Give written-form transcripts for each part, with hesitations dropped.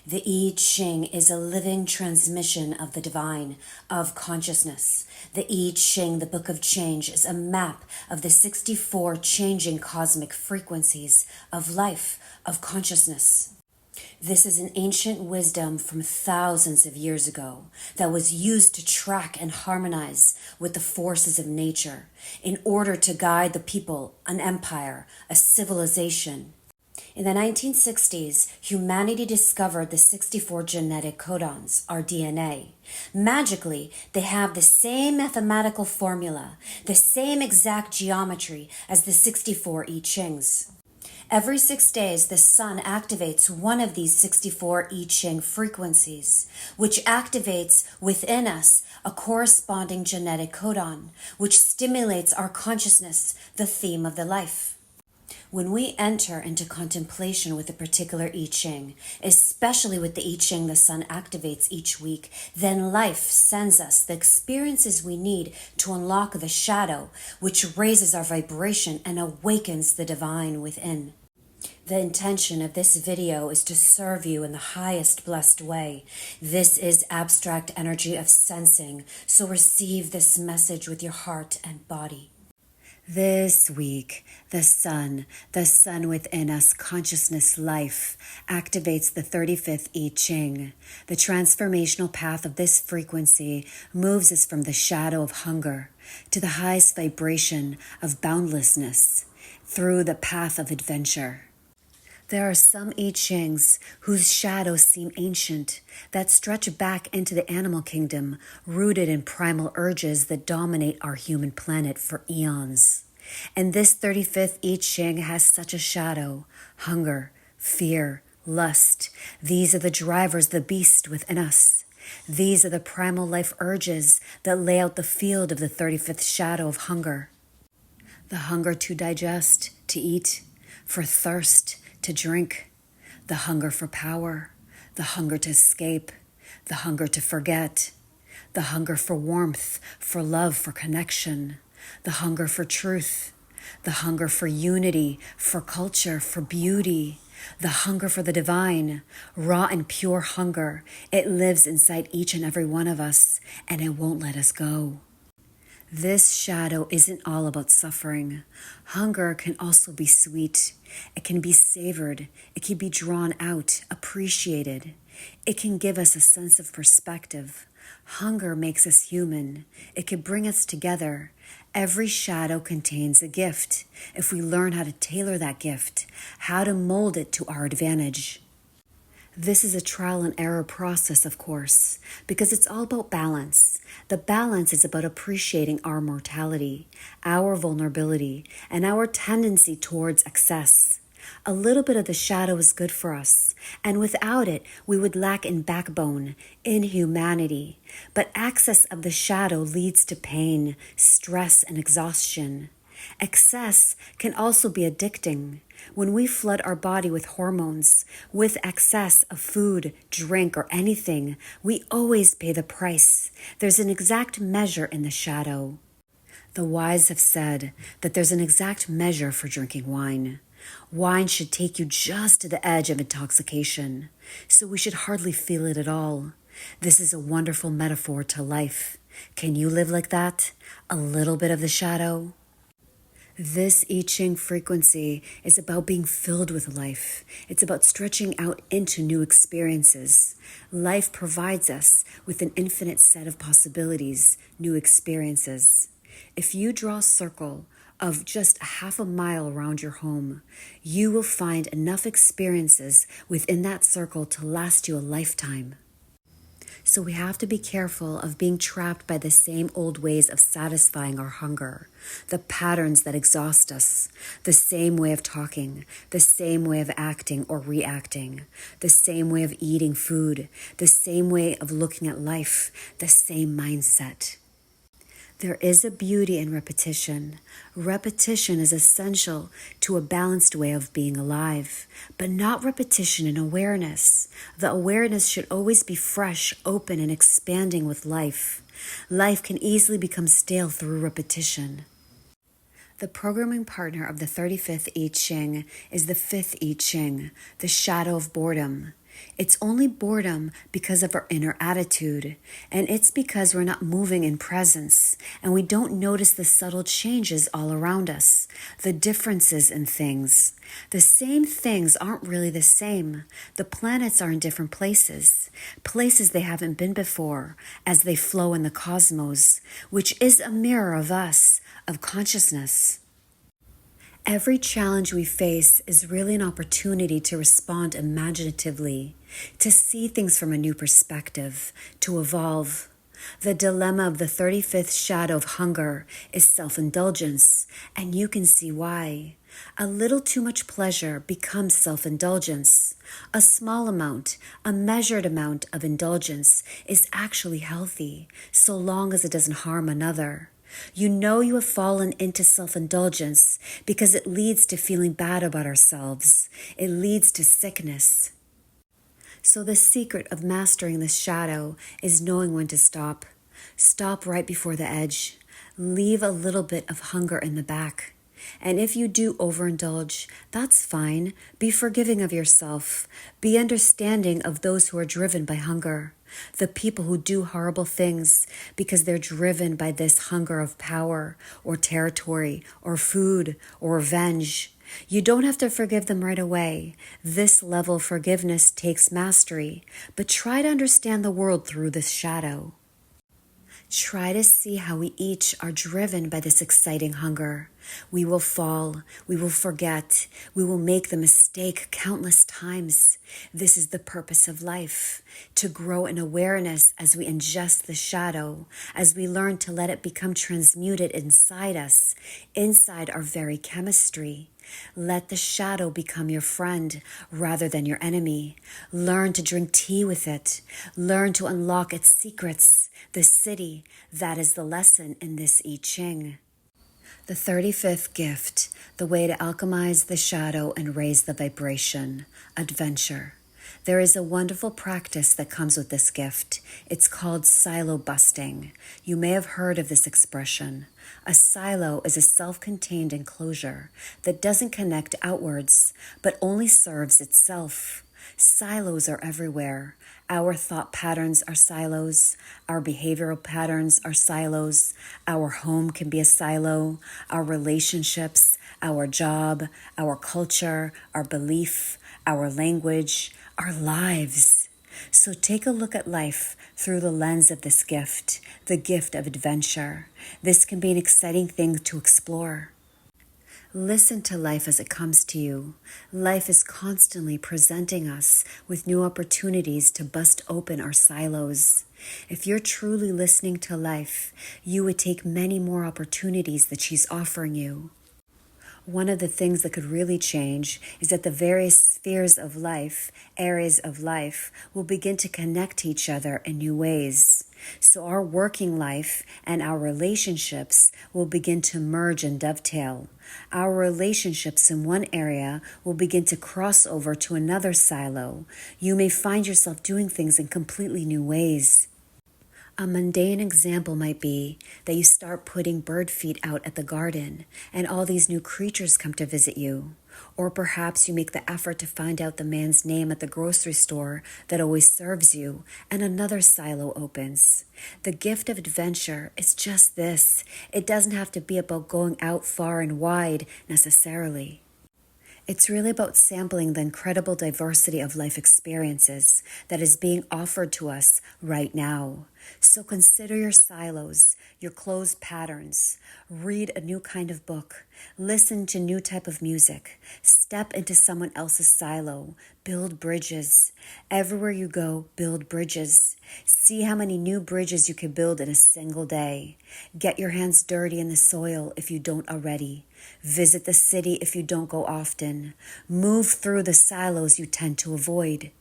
The I Ching is a living transmission of the divine, of consciousness. The I Ching, the Book of Change, is a map of the 64 changing cosmic frequencies of life, of consciousness. This is an ancient wisdom from thousands of years ago that was used to track and harmonize with the forces of nature in order to guide the people, an empire, a civilization. In the 1960s, humanity discovered the 64 genetic codons, our DNA. Magically, they have the same mathematical formula, the same exact geometry as the 64 I Chings. Every 6 days, the sun activates one of these 64 I Ching frequencies, which activates within us a corresponding genetic codon, which stimulates our consciousness, the theme of the life. When we enter into contemplation with a particular I Ching, especially with the I Ching the sun activates each week, then life sends us the experiences we need to unlock the shadow, which raises our vibration and awakens the divine within. The intention of this video is to serve you in the highest blessed way. This is abstract energy of sensing, so receive this message with your heart and body. This week, the sun within us, consciousness life, activates the 35th I Ching. The transformational path of this frequency moves us from the shadow of hunger to the highest vibration of boundlessness through the path of adventure. There are some I Chings whose shadows seem ancient, that stretch back into the animal kingdom, rooted in primal urges that dominate our human planet for eons. And this 35th I Ching has such a shadow: hunger, fear, lust. These are the drivers, the beast within us. These are the primal life urges that lay out the field of the 35th shadow of hunger. The hunger to digest, to eat, for thirst, to drink, the hunger for power, the hunger to escape, the hunger to forget, the hunger for warmth, for love, for connection, the hunger for truth, the hunger for unity, for culture, for beauty, the hunger for the divine, raw and pure hunger. It lives inside each and every one of us, and it won't let us go. This shadow isn't all about suffering. Hunger can also be sweet. It can be savored. It can be drawn out, appreciated. It can give us a sense of perspective. Hunger makes us human. It can bring us together. Every shadow contains a gift, if we learn how to tailor that gift, how to mold it to our advantage. This is a trial and error process, of course, because it's all about balance. The balance is about appreciating our mortality, our vulnerability, and our tendency towards excess. A little bit of the shadow is good for us, and without it, we would lack in backbone, in humanity. But excess of the shadow leads to pain, stress, and exhaustion. Excess can also be addicting. When we flood our body with hormones, with excess of food, drink, or anything, we always pay the price. There's an exact measure in the shadow. The wise have said that there's an exact measure for drinking wine. Wine should take you just to the edge of intoxication, so we should hardly feel it at all. This is a wonderful metaphor to life. Can you live like that? A little bit of the shadow? This I Ching frequency is about being filled with life. It's about stretching out into new experiences. Life provides us with an infinite set of possibilities, new experiences. If you draw a circle of just a half a mile around your home, you will find enough experiences within that circle to last you a lifetime. So we have to be careful of being trapped by the same old ways of satisfying our hunger, the patterns that exhaust us, the same way of talking, the same way of acting or reacting, the same way of eating food, the same way of looking at life, the same mindset. There is a beauty in repetition. Repetition is essential to a balanced way of being alive, but not repetition in awareness. The awareness should always be fresh, open, and expanding with life. Life can easily become stale through repetition. The programming partner of the 35th I Ching is the 5th I Ching, the shadow of boredom. It's only boredom because of our inner attitude, and it's because we're not moving in presence, and we don't notice the subtle changes all around us, the differences in things. The same things aren't really the same. The planets are in different places they haven't been before, as they flow in the cosmos, which is a mirror of us, of consciousness. Every challenge we face is really an opportunity to respond imaginatively, to see things from a new perspective, to evolve. The dilemma of the 35th shadow of hunger is self-indulgence, and you can see why. A little too much pleasure becomes self-indulgence. A small amount, a measured amount of indulgence is actually healthy, so long as it doesn't harm another. You know you have fallen into self-indulgence because it leads to feeling bad about ourselves. It leads to sickness. So the secret of mastering the shadow is knowing when to stop. Stop right before the edge. Leave a little bit of hunger in the back. And if you do overindulge, that's fine. Be forgiving of yourself. Be understanding of those who are driven by hunger. The people who do horrible things because they're driven by this hunger of power or territory or food or revenge. You don't have to forgive them right away. This level of forgiveness takes mastery, but try to understand the world through this shadow. Try to see how we each are driven by this exciting hunger. We will fall, we will forget, we will make the mistake countless times. This is the purpose of life, to grow in awareness as we ingest the shadow, as we learn to let it become transmuted inside us, inside our very chemistry. Let the shadow become your friend rather than your enemy. Learn to drink tea with it. Learn to unlock its secrets. The city, that is the lesson in this I Ching. The 35th gift, the way to alchemize the shadow and raise the vibration, adventure. There is a wonderful practice that comes with this gift. It's called silo busting. You may have heard of this expression. A silo is a self-contained enclosure that doesn't connect outwards, but only serves itself. Silos are everywhere. Our thought patterns are silos. Our behavioral patterns are silos. Our home can be a silo. Our relationships, our job, our culture, our belief, our language, our lives. So take a look at life through the lens of this gift, the gift of adventure. This can be an exciting thing to explore. Listen to life as it comes to you. Life is constantly presenting us with new opportunities to bust open our silos. If you're truly listening to life, you would take many more opportunities that she's offering you. One of the things that could really change is that the various spheres of life, areas of life, will begin to connect to each other in new ways. So our working life and our relationships will begin to merge and dovetail. Our relationships in one area will begin to cross over to another silo. You may find yourself doing things in completely new ways. A mundane example might be that you start putting bird feed out at the garden and all these new creatures come to visit you. Or perhaps you make the effort to find out the man's name at the grocery store that always serves you, and another silo opens. The gift of adventure is just this. It doesn't have to be about going out far and wide necessarily. It's really about sampling the incredible diversity of life experiences that is being offered to us right now. So consider your silos, your closed patterns. Read a new kind of book. Listen to new type of music. Step into someone else's silo. Build bridges. Everywhere you go, build bridges. See how many new bridges you can build in a single day. Get your hands dirty in the soil if you don't already. Visit the city if you don't go often. Move through the silos you tend to avoid.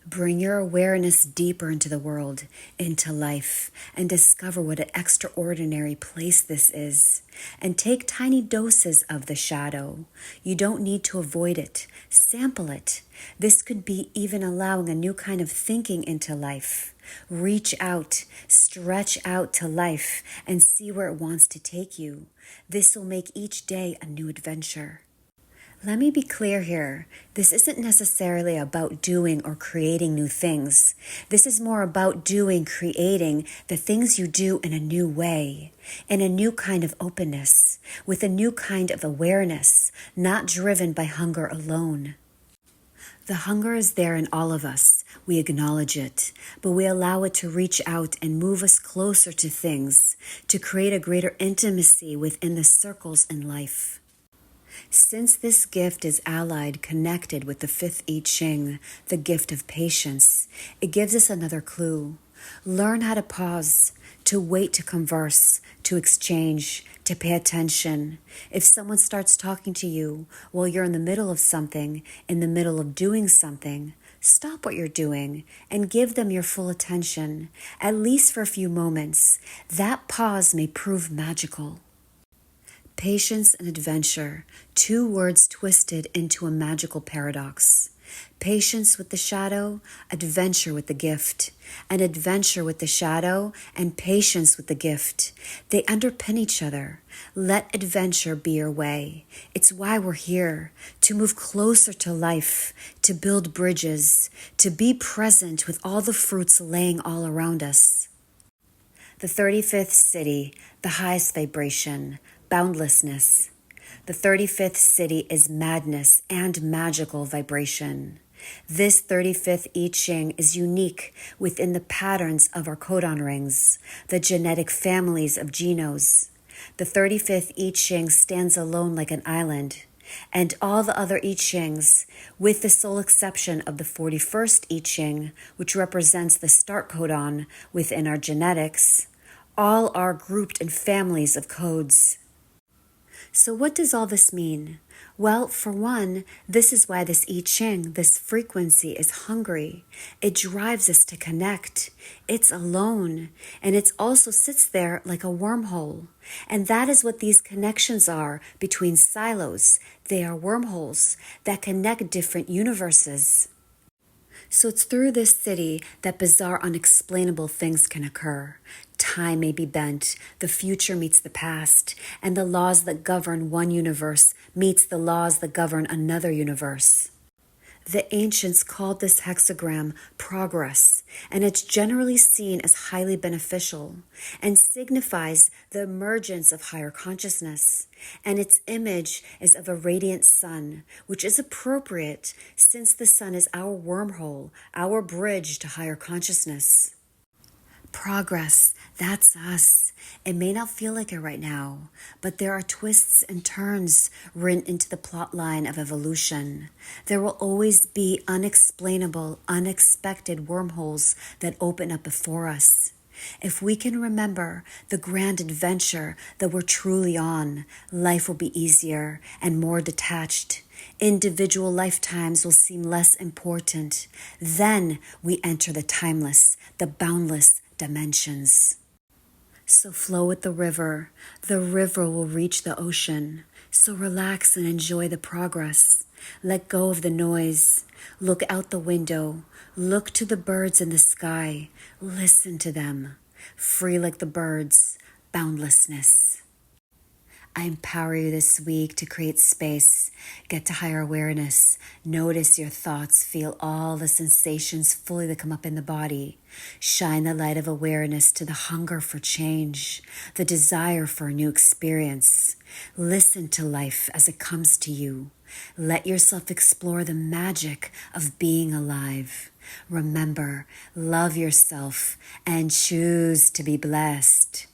Bring your awareness deeper into the world, into life, and discover what an extraordinary place this is. And take tiny doses of the shadow. You don't need to avoid it. Sample it. This could be even allowing a new kind of thinking into life. Reach out, stretch out to life, and see where it wants to take you. This will make each day a new adventure. Let me be clear here. This isn't necessarily about doing or creating new things. This is more about creating the things you do in a new way, in a new kind of openness, with a new kind of awareness, not driven by hunger alone. The hunger is there in all of us. We acknowledge it, but we allow it to reach out and move us closer to things, to create a greater intimacy within the circles in life. Since this gift is allied, connected with the fifth I Ching, the gift of patience, it gives us another clue. Learn how to pause, to wait to converse, to exchange, to pay attention. If someone starts talking to you while you're in the middle of something, in the middle of doing something, stop what you're doing and give them your full attention, at least for a few moments. That pause may prove magical. Patience and adventure, two words twisted into a magical paradox. Patience with the shadow, adventure with the gift. An adventure with the shadow and patience with the gift. They underpin each other. Let adventure be your way. It's why we're here, to move closer to life, to build bridges, to be present with all the fruits laying all around us. The 35th city, the highest vibration, boundlessness. The 35th city is madness and magical vibration. This 35th I Ching is unique within the patterns of our codon rings, the genetic families of genos. The 35th I Ching stands alone like an island, and all the other I Chings, with the sole exception of the 41st I Ching, which represents the start codon within our genetics, all are grouped in families of codes. So what does all this mean? Well, for one, this is why this I Ching, this frequency, is hungry. It drives us to connect. It's alone, and it also sits there like a wormhole. And that is what these connections are between silos. They are wormholes that connect different universes. So it's through this city that bizarre, unexplainable things can occur. Time may be bent, the future meets the past, and the laws that govern one universe meets the laws that govern another universe. The ancients called this hexagram progress, and it's generally seen as highly beneficial and signifies the emergence of higher consciousness. And its image is of a radiant sun, which is appropriate since the sun is our wormhole, our bridge to higher consciousness. Progress, that's us. It may not feel like it right now, but there are twists and turns written into the plot line of evolution. There will always be unexplainable, unexpected wormholes that open up before us. If we can remember the grand adventure that we're truly on, life will be easier and more detached. Individual lifetimes will seem less important. Then we enter the timeless, the boundless dimensions. So flow with the river. The river will reach the ocean. So relax and enjoy the progress. Let go of the noise. Look out the window. Look to the birds in the sky. Listen to them. Free like the birds. Boundlessness. I empower you this week to create space, get to higher awareness, notice your thoughts, feel all the sensations fully that come up in the body. Shine the light of awareness to the hunger for change, the desire for a new experience. Listen to life as it comes to you. Let yourself explore the magic of being alive. Remember, love yourself and choose to be blessed.